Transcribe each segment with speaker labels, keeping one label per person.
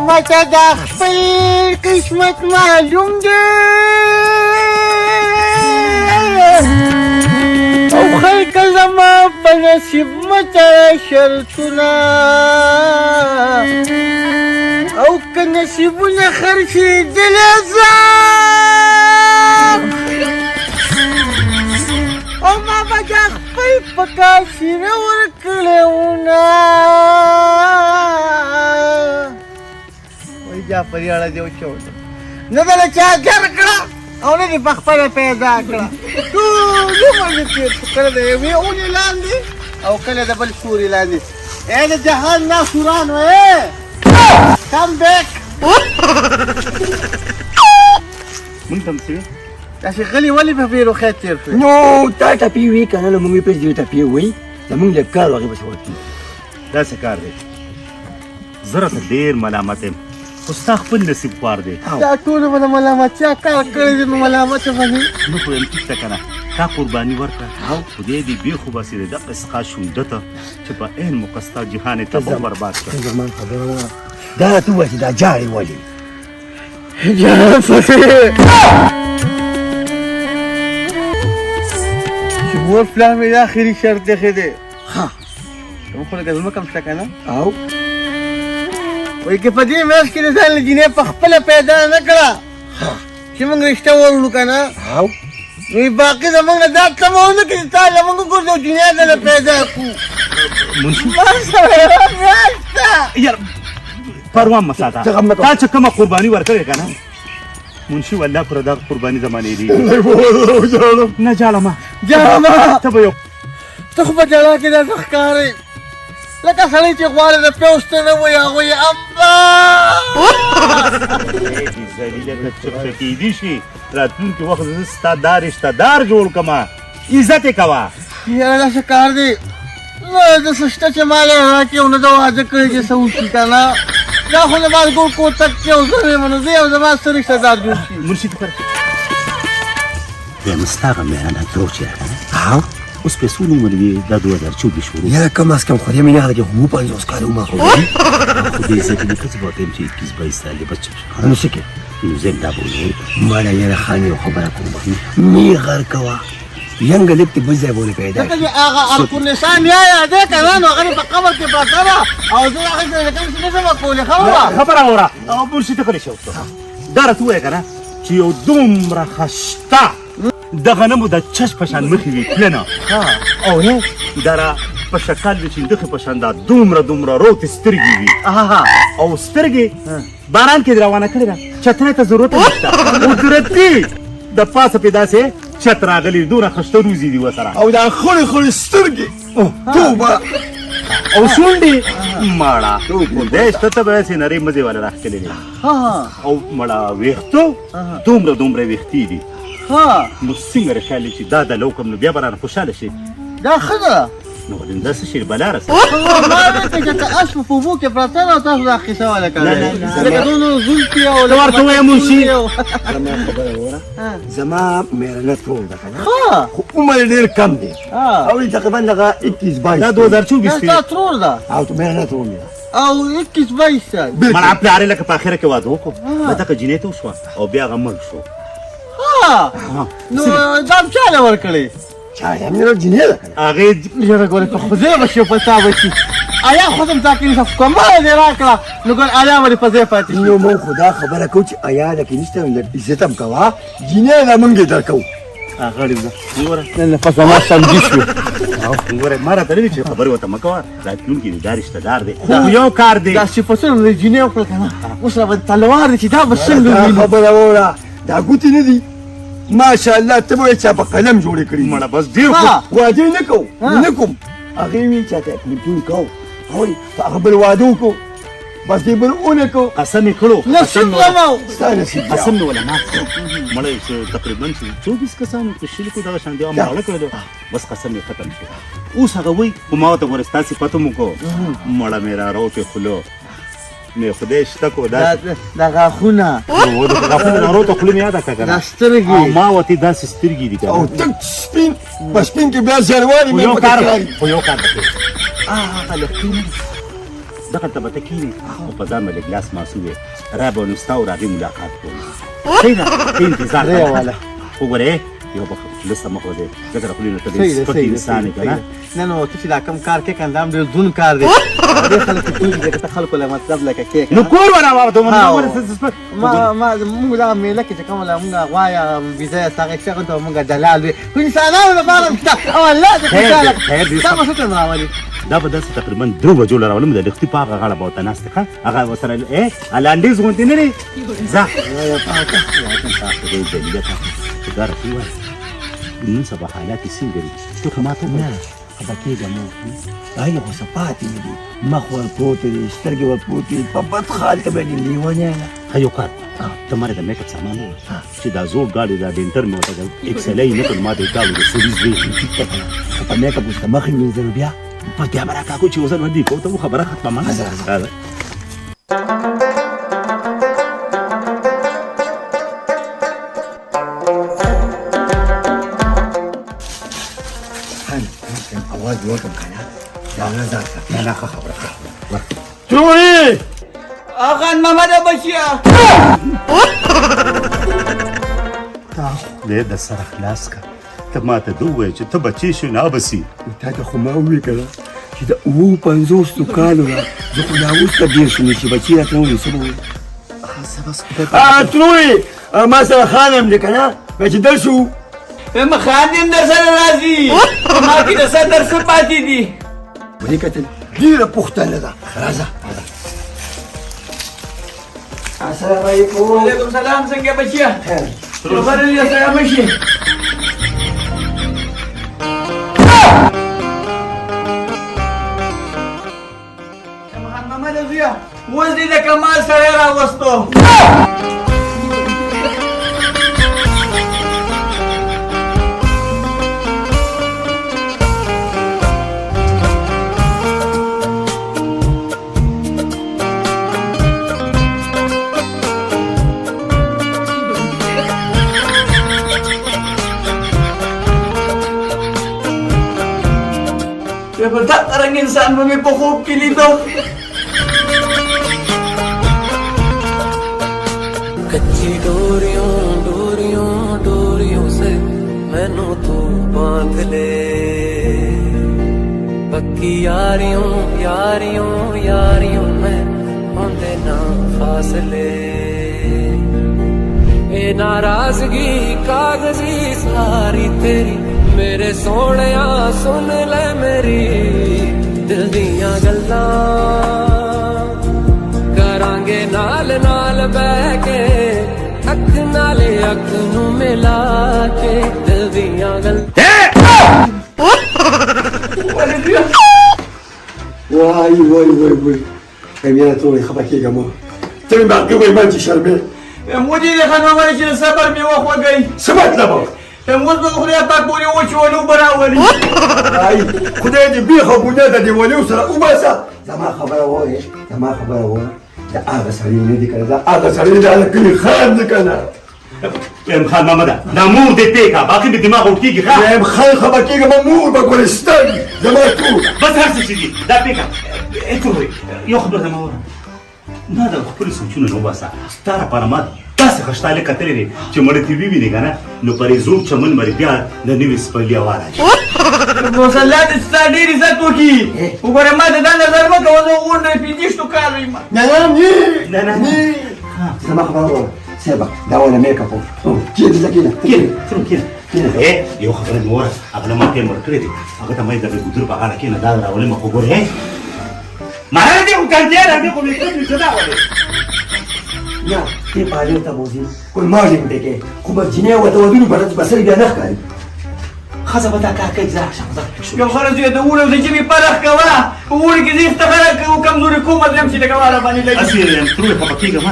Speaker 1: ماته د خپل قسمت معلوم دی او خلق زما په نصیب مته شرطونه او که نصیبونه خرڅېدلي او ما به د خپل په کاسینه ورکړی وونه وایي جعفریاړه دې وچوله نه به له چا ګر کړه او نه دې په خپله پیدا کړه ټول عمر دې تېر شو کله د یوې اونې لاندې او کله د بل سوري لاندې ای د جهان ناسورانو کم بیک
Speaker 2: مونږ ته هم څه
Speaker 1: داسې غلي ولې په ډېرو خیر تېر شوې
Speaker 3: نو تا ټپي وي که نه زموږ پېژ دې ټپي وایي زموږ لږ کار هغې پسې ورکړي
Speaker 2: داسې کار دی زه راته ډېر ملامت یم خو ستا خپل نصیب خوار دی
Speaker 1: دا ټولو به د ملامتیا کار کړی دی نو ملامته به نه
Speaker 2: نه پوهېم ټیک ته که نه تا قرباني ورکړه خدای دې بېخو باسي د دغه سقا شونډه ته چې په عین موقع ستا جهان یې تباه برباد کړه
Speaker 3: زمان خبره وه دا راته ووایه چې دا جاړې ولې
Speaker 1: چې مور پلار مې دا آخري شرط ایښی دی کوم خو لکه ځمکه هم شته که نه
Speaker 3: او
Speaker 1: وایي که په دې میاشت کې د ځان له جینۍ په خپله پیدا نه کړه چې موږ رشته ووړو که نه
Speaker 3: او
Speaker 1: نو باقي زموږ نه دا تمه ونه کړي چې تا له موږ وګرځو جینۍ دله پیدا کړو
Speaker 2: منشي
Speaker 1: ما سره یوه میاشت ده
Speaker 2: یار پروا مه ساته
Speaker 3: څه غم مه کوه.
Speaker 2: تا چې کومه قرباني ورکړې که نه منشي والله پر دا قرباني زما نه هېرېږي نه جاړمه
Speaker 1: جانمه
Speaker 2: ته به یو
Speaker 1: ته خو په جلا کې داسې ښکارې لکه سړی چې غواړي د پیوسته نه وایي هغوی امبا
Speaker 2: ذلیله ته چرته کېدي شي راتلونکي وخت زه ستا دا رشته دار جوړ کړمه عزت یې کوه
Speaker 1: یاره داسې کار دی نه داسې شته چې ما له راکړي او نه د واده کړی چې څه وشي که نه دا خو له مازګو کوتک کې او زه یم نو زه یو زما څه رشته دار جوړ شي
Speaker 2: منشي ته کړه بیا ستا هغه مېړانه دروغ چې راغله
Speaker 3: او
Speaker 2: اوس په څو عمر وي دا 2024 شروع
Speaker 3: یاره کم از کم خدای مې نه ده چې خو 50 کاله عمر خو
Speaker 2: خدای عزت دې ښځې به ورته یم چې 21 22 سالې بچه
Speaker 3: نو څه کې
Speaker 2: نو زه دا به ووایم
Speaker 3: ماړه یاره خان یو خبره کوم مې غر کوه ینګه لږ ته بل ځای به ونه پیدا
Speaker 1: ځکه چې هغه ارکونسان یا یادې که نه نو هغه مې په قبر کې پرته ده او زه هغې سره د کوم څه نه شم کولی خبره
Speaker 2: خبره واوره او منشي ته کړی شو دا راته ووایه که نه چې یو دومره خشته د غنمو د چش په شان مخې وي پلنه او نه دا را په شکل وي چې دغې په شان دا دومره روتې سترګې وي او سترګې باران کې دې روانه کړې ده چترۍ ته ضرورت نشته قدرتي د پاسه پې داسې چت راغلي دونه خشته روزي دي ورسره
Speaker 3: او دا خړې خړې سترګې توبه
Speaker 2: او شونډې مړه خدای شته ته به داسې نرۍ مزې والا راښکلې دي او مړه ویښتو دومره ویښتې دي نو څنګه رښکالي چې دا د لوکم نو بیا به رانه خوشحاله شي
Speaker 1: دا ښه ده
Speaker 2: نو ولې داسې شي بلا رسه
Speaker 1: ما ویلته چې ته اس په اوبو کې پرته ده او تاسو دا قیصه والا کړې لکه دونه زلفې او
Speaker 2: ته ورته وایه منشي
Speaker 3: زما خبره وره زما مېړنه ټول ده که نه
Speaker 1: ښه
Speaker 3: خو عمر یې ډېر کم دی او تقریبا دغه 21 22
Speaker 2: دا 2024
Speaker 1: دا ستا ترور ده
Speaker 3: او ته مېړنه ټول دی
Speaker 1: او 21 22 سال
Speaker 2: مړه پلارې لکه په اخره کې واده وکړو دا دغه جینۍ ته وشوه او بیا هغه مړ شو
Speaker 1: نو دا هم چا له ورکړې
Speaker 3: چا یم نه جنې ده که نه
Speaker 2: هغې
Speaker 1: یاره ګورې په خدای به شي په تا به شي ایا خود هم تا کې نشه کومه دې راکړه نو ګور ایا ولې په ځای پاتې شي
Speaker 3: نو مونږ خو دا خبره کوو چې ایا لکه نشته نو لږ عزت هم کوه جنې ده مونږ یې درکوو
Speaker 2: هغه ډېر ده وګوره
Speaker 1: نن نفس ما سمجي شو
Speaker 2: وګوره ما راته نه وي چې خبرې ورته مه کوه راتلونکي دې دا رشته دار دی خو یو کار دی
Speaker 1: دا صفتونه د جینۍ وکړه که نه اوس را به تلوار دی چې دا به څنګه
Speaker 3: دا
Speaker 1: وینو
Speaker 3: خبره وره دا ګوتې نه دي ماشاءالله ته به یې چا په قلم جوړې کړي
Speaker 2: مړه بس ډېر
Speaker 3: واده نه کوو نه کوم هغې وي چاته کلیپون کوو هوی په هغه بل واده وکړو بس دې بل ونه کوو
Speaker 2: قسم یې کړو
Speaker 1: نصیب لمو
Speaker 3: ستا نصیب دی.
Speaker 2: قسم مې ولا مات کړ مړی چې تقریبا 24 کسان په شل کې دغه شان دی او مړه کړی بس قسم یې ختم شو اوس هغه وایي خو ما ورته ګوره ستا صفت هم وکړو مړه مې را روتې خولو مې خدای شته کو دا
Speaker 1: د غاښونه
Speaker 2: د غاښونو نه روته خوله مې یاده کړه که
Speaker 1: دا
Speaker 2: نه
Speaker 1: سترګې
Speaker 2: او ما ورته داسې سترګې دي که
Speaker 3: او
Speaker 2: نه
Speaker 3: تک سپین په سپین کې بیا زیړوالي
Speaker 2: خو
Speaker 3: مې
Speaker 2: یو
Speaker 3: پکې
Speaker 2: کار
Speaker 3: ښکاري.
Speaker 2: خو یو کار به کوي
Speaker 1: هغه لکۍ
Speaker 2: دغه ته به ته کښېنې او په ځان به لږ لاس ماسو وې را به نو ستا او راغې ملاقات کوو صحیح ده ته انتظار
Speaker 1: درې
Speaker 2: کوه.
Speaker 1: والا.
Speaker 2: وګورې یو به لسته مخ وځې ځکه د خولې نه ته
Speaker 1: صحیح
Speaker 2: ډېر
Speaker 1: ده،
Speaker 2: سپک
Speaker 1: صحیح ده،
Speaker 2: انسان یې که نه
Speaker 1: نه نو ته چې دا کم کار کې کنه دا هم ډېر دون کار دی ډېر خلک چې کوي ځکه ته خلکو له مطلب لکه کې
Speaker 2: نو کور به راواوتو
Speaker 1: ما موږ دا میله کې چې کومه موږ غوا یا ویزه یا څنګه چې هغه ته موږ دلال وي خو انسانانو لپاره شته او الله دې خوشاله کړي دا به څه ته راولي
Speaker 2: دا به داسې تقریبا 2 بجو له راولم د لښتي په هغه غاړه به ورته ناست ښه هغه ورسره لانډیز غوندې نه دی ځه ګاره ته ووایه نن سبا حالات یې څنګه دي ته خو ما ته
Speaker 3: نه خفه کېږم هغه خو څه پاتې نه دي مخ ورپورته دي سترګې ورپورته دي په بد حال کې به دي لیونی
Speaker 2: ښه یو کار ته ما د میک اپ سامان ووایه چې دا زوړ ګاډی دا ډینټر مې ورته اکسلۍ نه کړ ما ته یې کاوه د سریز وی
Speaker 3: خو په میک اپ اوس ته مخې وینځلو بیا
Speaker 2: په کیمرا کاکو چې وزن ودی کو ته خبره ختمه ما
Speaker 3: اواز وکړم که نه دا نظر
Speaker 2: نه نه ښه خبره
Speaker 3: تروی
Speaker 1: اخان محمد بشیا
Speaker 2: خدای د سره خلاص که ته ما ته ده ووایه چې ته بچې شو نه بسي
Speaker 3: تا ته خو ما وویل که نه چې د 50 کالو نه زه خو دا اوس ته ډېر شوم چې بچي راته وویل څه به وویل تروی ما سره خانم دی که نه بیا چې در شو
Speaker 1: خادم در سره راځي ما کې د سر در څه پاتې دي
Speaker 3: ولې کتل ډېره پوښتنه ده راځه السلام علیکم
Speaker 1: وعلیکم سلام څنګه بچیا
Speaker 3: خیر
Speaker 1: خبر یې سره مشي محمد زویا اوس دې د کمال سره راوستو په دغه رنګ انسان به مې په خوب کې لیدو
Speaker 4: कच्ची डोरियों डोरियों डोरियों से मैनू तू बांध ले पक्की यारियों यारियों यारियों में होंदे ना फासले ए नाराजगी कागजी सारी तेरी मेरे सोहणिया सुन ले मेरी दिल दियां गल्लां करांगे नाल नाल बह के अख नाले अख नू मिला के दिल दियां
Speaker 3: وای وای وای وای امیر تروی خفه کېږم ته مې باقي وایي ما چې شرمې
Speaker 1: مودي د خان محمد چې صبر مې وخوږی
Speaker 3: څه مطلب
Speaker 1: موږ به خدای پاک پورې وچولو به راولي
Speaker 3: ay خدای دې بیخه ګناه د دیوالو سره وباسه زما خبره وایه زما خبره وایه دا هغه سړی نه دی که نه دا هغه سړی د هغه کلي خان دی که نه
Speaker 2: خان محمده دا مور دې پېکه باقي مې دماغ وټ کېږي ښه
Speaker 3: یم خان خفه کېږم مور به ګلستان زما ټول
Speaker 2: بس هر څه چې دي دا پېکه یو خبره زما واوره ما د خپلو سوچونو نه وباسه ستا لپاره ما داسې خشتالې کتلې دي چې مړه تې ووینې که نه نو پرې زوړ چمن باندې بیا د نوي سپرلي هوا راشي
Speaker 1: مسله دې ستا ډېر عزت وکړي وګوره ما ته دا نظر مه کوه زه غونډه 50 کالو یم
Speaker 3: نه نه
Speaker 2: نه نه
Speaker 3: نه زما خبره وایه سیبه دا ولا میک اپ کېږي زه کېنه
Speaker 2: کېنه یو خبره مې ووایه هغه له ما ټایم ورکړی دی هغه ته ما یې د ګودر په غاړه کېنه دا راولم خو ګورې مهاره دې خو کنجې راځي خو مې کړې څه دا ولې
Speaker 3: نه ته پالو ته بوزي کوئی مارجن دې کې خو به جنې وته ودونو برات بسري بیا نه ښکاري
Speaker 2: ښځه به دا کار کوي ځه
Speaker 1: یو خلک چې د وړو د ژبې پرخ کوه په وړو کې زه افتخار کوم کمزوري کوم دریم چې د کواره باندې لګي
Speaker 2: اسې تروی خفه کېږم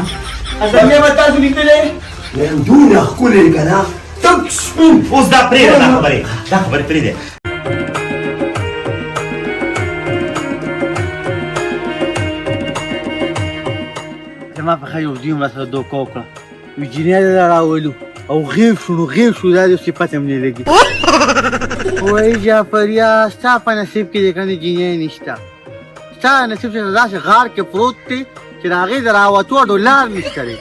Speaker 1: ازمې به تاسو لیدلې
Speaker 3: دونه ښکلې که نه تک سپین
Speaker 2: اوس دا پرېږده دا خبرې پرېږدې
Speaker 1: زما په ښه یو دوی مسله دوکه وکړه وي جینۍ دې راولو او غیب شو نو غیب شو دا دې صفت هم نه لګي وایي جعفریا ستا په نصیب کې د کنه جینۍ نشته چا نصیب چې داسې غار کې پروت دی چې د هغې د راوتو ډولار نشته دی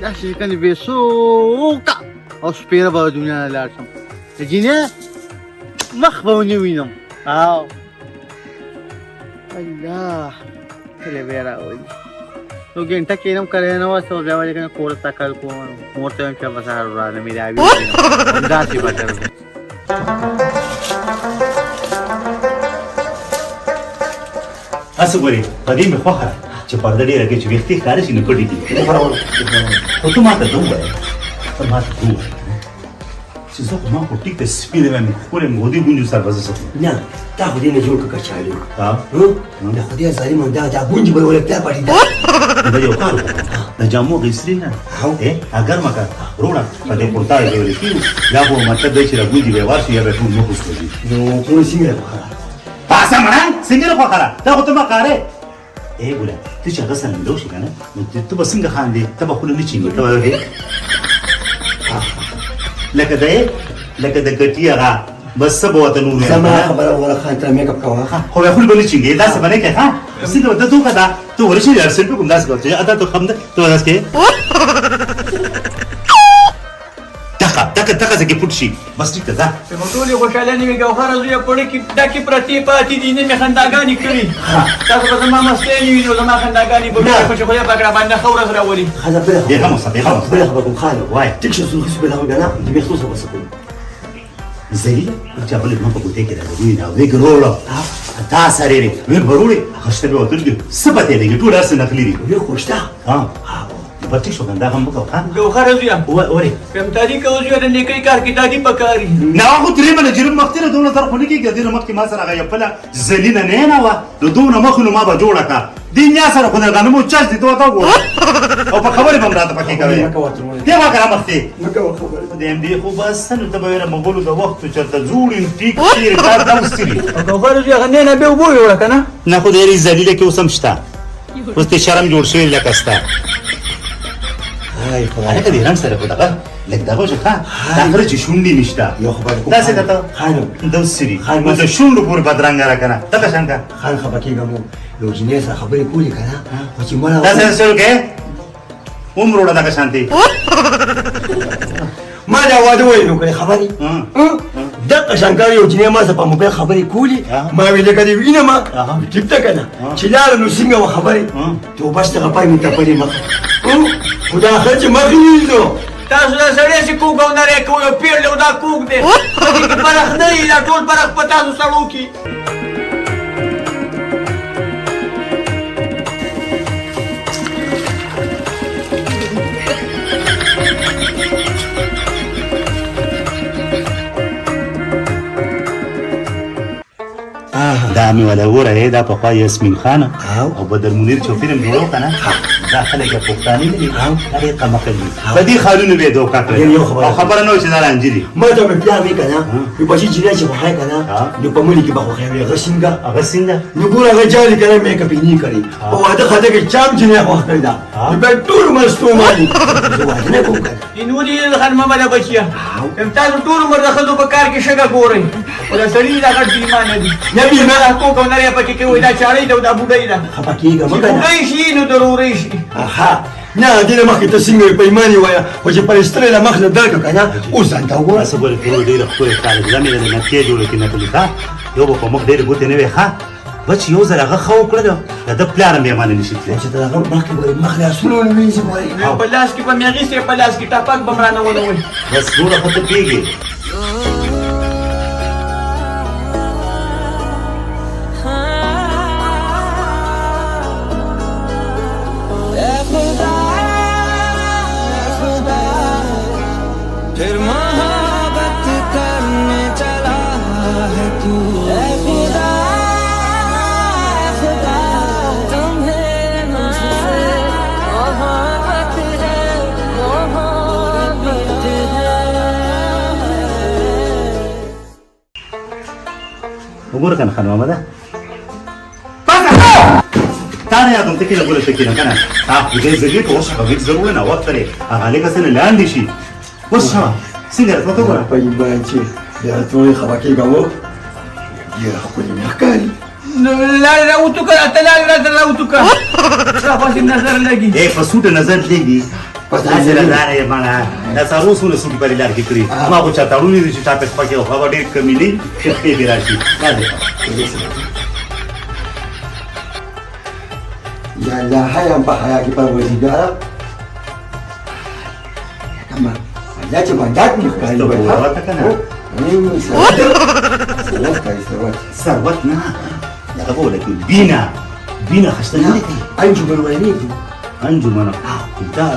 Speaker 1: داسې کنې بېسوکه او سپېره به د دنیا نه لاړ شم د جینۍ مخ به ونه وینم او الله کله به راولي نو ګنټه کېنم کله نه وه څه بیا ولې کنه کور ته کار کوم مور ته وایم چې به سهار ورانه مې راوي همداسې به کوم
Speaker 2: هسه ګورې په دې مې خوښه ده چې پرده ډېره کړې چې ویښتې ښکاره شي نو پټې کړي خو ته ما ته ده ووایه ته ما ته ده ووایه چې زه خو ما خو ټیک ته سپینه وایم ښکلی مودې ګونجو سر به زه څه کړم
Speaker 3: نه تا خو دې نه جوړ کړه کچالو
Speaker 2: ها
Speaker 3: د خدای ظالمه دا ګونجې به ولې پلار پټې
Speaker 2: دا یو کار وکړه د جامو غیستري نه اگر مکه روڼه په دې پورتال کې ولې کېږو یا به مطلب دی چې را ګونجې به وار شي یا به ټول مخ وسوځي
Speaker 3: نو ټول څنګه وکړه
Speaker 2: پاسه مړه څنګه نه خوښه ده دا خو ته مکارې ای ګوله ته چې هغه سره ملو شي که نه نو ته به څنګه خاندې ته به خوله نه چینګې ته به وایې لکه د ګټي هغه بس څه به ورته نور
Speaker 3: زما خبره وره خان ته میک اپ کوه
Speaker 2: خو بیا خوله به نه چینګې داسې به نه کوې ښه څنګه به ته دوکه ده ته ورشي ارسل پې کوم داسې کوه چې ادا ته خم ده ته به داسې کوې دغه ځکه پټ شي بس ټیک ده ځه
Speaker 5: زموږ ټولې خوشحالانې وې ګوهره زویه پړه کې ډکې پرتې پاتې دي نه مې خنداګانې کړي تاسو به زما مستۍ نه وي نو زما خنداګانې به بیا په چې خدای پاک راباندې ښه ورځ راولي
Speaker 3: خزه بله
Speaker 2: بیا هم اوسه
Speaker 3: بله خبره کوم خالو
Speaker 2: وای
Speaker 3: ټیک شو څه به راوړه نه دې مې خصوصا وسه کوم
Speaker 2: ذلیله چې بل ما په ګوتې کې راغلی نه وې ګروړه دا سره لري وې برولې هشته به وتل دي سپته دي ټول ارسه نقلی دي
Speaker 3: وې خوشتا
Speaker 2: ها پټی شو کنده هم وکړه
Speaker 5: ګوهره زویه
Speaker 2: اوري
Speaker 5: کوم تادي کوو زویه د نیکۍ کار کې تادي پکاري
Speaker 2: نه هغه درې منه جرم مختره دونه تر خو نه کېږي دې مخکې ما سره هغه خپله ذلیله نه وه د دونه مخ نو ما به جوړه کړه دې نیا سره خو د غنمو چاچ دي ته ورته وګوره او په خبرې به هم راته پکې کوې دې ما کړه مختې د ام دې خو بس نو ته به ویله مغولو د وخت چېرته زوړ ټیک تېر کار دا وستري
Speaker 5: ګوهره زویه هغه نه به اوبه ویوړه که نه
Speaker 2: نه خو ډېرې ذلیله کې اوس هم شته اوس دې شرم جوړ شوی لکه ستا هلکه دې رنګ سره خو دغه لږ دغه شو ښه دا خره چې شونډې نشته
Speaker 3: یو خبره کوم
Speaker 2: داسې ده ته
Speaker 3: خانم
Speaker 2: دا وسري نو د شونډو پورې بدرنګه را که نه دغه شان که
Speaker 3: خان خبر کېږم یو جنۍ سره خبرې کولې که نه خو چې مړه
Speaker 2: داسې شروع کې عمر وړه دغه شانتې
Speaker 3: ما دا واده وایي نو کړې خبرې دغه شانکار یو جنۍ ما سره په موبایل خبرې کولې ما ویې لکه دې وینم ټیک ده که نه چې لاړه نو څنګه وه خبرې توبه شته غپای مې تپلې مخ خو دا خر چې مخ وینځو
Speaker 5: تاسو دا سړی چې کوږ او نری کوئ او پیړ او دا کوږ دی په دې کې فرق نه وي دا ټول فرق په تاسو سړو کې
Speaker 2: دا مې ولا وره دا پخوا یاسمین خانه او بدر منیر چې فلم جوړو که نه دا خلک یې پښتانه نه دي هغې قمقل دي په دې خالونو به یې دوکه کړې او خبره نه وه چې دا رانجي دي
Speaker 3: ما ته مې پلار وایي که نه نو بچي جنۍ چې خوښی که نه نو په ملي کې به خوښی وي هغه څنګه
Speaker 2: هغه څنګه
Speaker 3: نو ګوره هغه جالي که نه میک اپ یې نه کړی په واده خاطر کې چا هم جنۍ خوښ کړې ده نو بیا ټول عمر ستوماني زه واده نه کوم که نه
Speaker 5: نور یې خانمه به دا بچیه تاسو ټول عمر د ښځو په کار کې شګه ګورئ خو دا سړي دا غټ بیمانه دي
Speaker 3: نه بیمه
Speaker 5: دا کوږ او نری پکې کوئ دا چاړۍ ده او دا بوډۍ ده
Speaker 3: خفه کېږم
Speaker 5: چې
Speaker 3: که نه
Speaker 5: بوډۍ شي نو ضروري شي
Speaker 3: اها نه دې نه مخکې ته څنګه وې په ایمان یې وایه خو چې پرسترې له مخ نه درکړه که نه اوس ځان ته وګوره
Speaker 2: څه ګورې ټولو ډېره ښکلې ښکاري دا مې د نتکې جوړه کې نکلي ښه یو به په مخ ډېرې ګوتې نه وې ښه بچ یو ځل هغه ښه وکړه د ده پلار هم بې معنی نه شي تللی
Speaker 3: چې د هغه مخکې ګورې مخ لاسونه ونیسي ګورې
Speaker 5: په لاس کې به مې اخیستی په لاس کې ټاپک به م رانه ونوئ
Speaker 2: بس نوره خو ته پوهېږې
Speaker 4: फिर मोहब्बत करने चला है तू खुदा खुदा तुम्हें मुझसे मोहब्बत है मोहब्बत है
Speaker 2: وګوره که نه خانم محمده تا نه یادوم ته کله ګوله شکي نه که نه خدای زګې په اوس خبرې ضرور نه وخت لرې هغه هلکه څه نه لاندې شي اوس ښه څنګه راته ورته وګوره
Speaker 3: په ایمان چې بیا ټولې خفه کېږم ډېره ښکلې مې ښکاري.
Speaker 5: لاړې راوتو که ته لاړې راته راوتو که ستا خو هسې نظر لګي
Speaker 2: په سوټه نظر لګي داسې رضاره یې مانا دا څلور څونه سوټي پرې لار کې کړي ما خو چا تړونې دي چې چا پې پکې هوا ډېر کمې دي چې خپې دې راشي دا دی
Speaker 3: یا الله حیام په حیا کې پروردګاره کما الله چې باندې مې ښکاري
Speaker 2: ته به وراته که نه ثروت نه دغه به ولکې بینه ښایسته نه دی
Speaker 3: انجمن ویلې دي
Speaker 2: انجمنه دا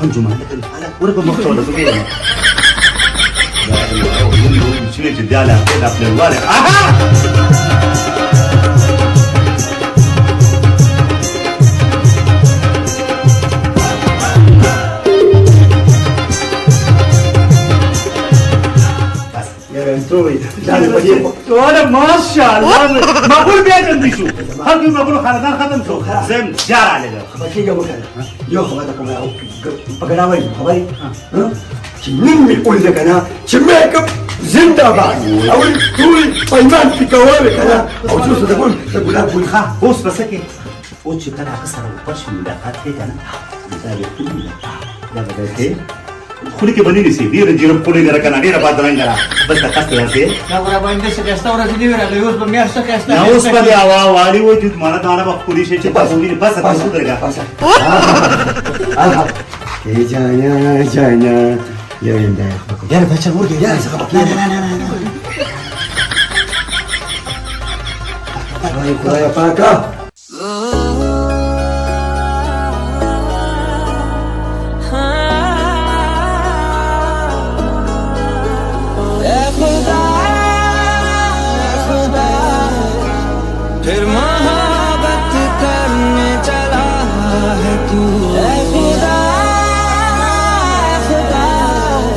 Speaker 2: انجمنه لکه ورکه مخته ولا زه ګورم چې دا له دا پلنواله ماشاءالله مقبول بیا ژوندی شو هلته مقبول خاندان ختم شو زم جار علیه
Speaker 3: خبرې کوم کنه یو خبره کوم په ګراوي خبرې چې نن مې ولید کنه چې مې کوم زنده باد او ټول پیمان پکوي کنه او چې څه دغه ګلاب ګل
Speaker 2: ها اوس پس کې او چې کله هغه سره وپښې ملاقات کې کنه دا یو ټول دا به خو کې باندې نسی ډیر جرم پړې نه راکنه ډیر باد رنګ را بس تاسو ته راځي
Speaker 5: دا ورا باندې څه کستا ورته دی راغلی اوس په میاشت کستا
Speaker 2: نو اوس په اوا والی و چې مانا دا نه پوری شي چې تاسو دې بس تاسو درګه
Speaker 3: جانا یو انده
Speaker 2: یاره بچا ورګه یاره څه خبر
Speaker 3: نه خدای پاکه
Speaker 4: फिर मोहब्बत करने चला है तू खुदा खुदा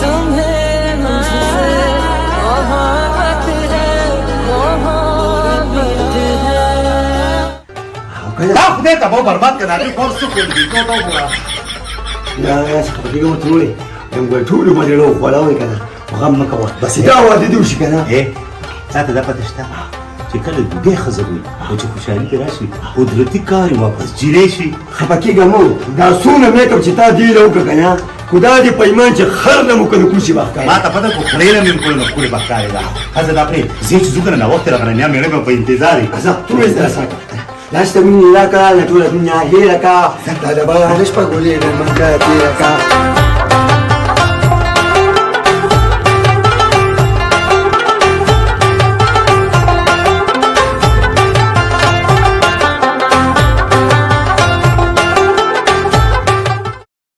Speaker 4: तुम्हें मुझसे मोहब्बत है मोहब्बत है
Speaker 2: دا خدای ته به برباد کړه دې خور څه کوي کو ته وګوره
Speaker 3: یا خبرې کوم ټولې هم ګل ټول باندې لو ولاوي کنه غم مکوه بس دا واده دی وش کنه
Speaker 2: تاته دا پته شته چې کله دوی خزوي او چې خوشحالي کې راشي قدرتي کار واپس جیرې شي
Speaker 3: خپکیږه مو دا سونه مې کوم چې تا دی لو کنه خدا دې پیمان چې خر نه مو کنه کوشي وکړه
Speaker 2: ما ته پته کو خړېله مې کول نو پوره بخاره دا حاضر دا پرې زه چې زګنه نو وخت راغلی مې مې په انتظار
Speaker 3: ازه ټول زه ساته لاشته مين لك لا تقول الدنيا هي لك ستة دبا ليش بقول لك المنجات هي لك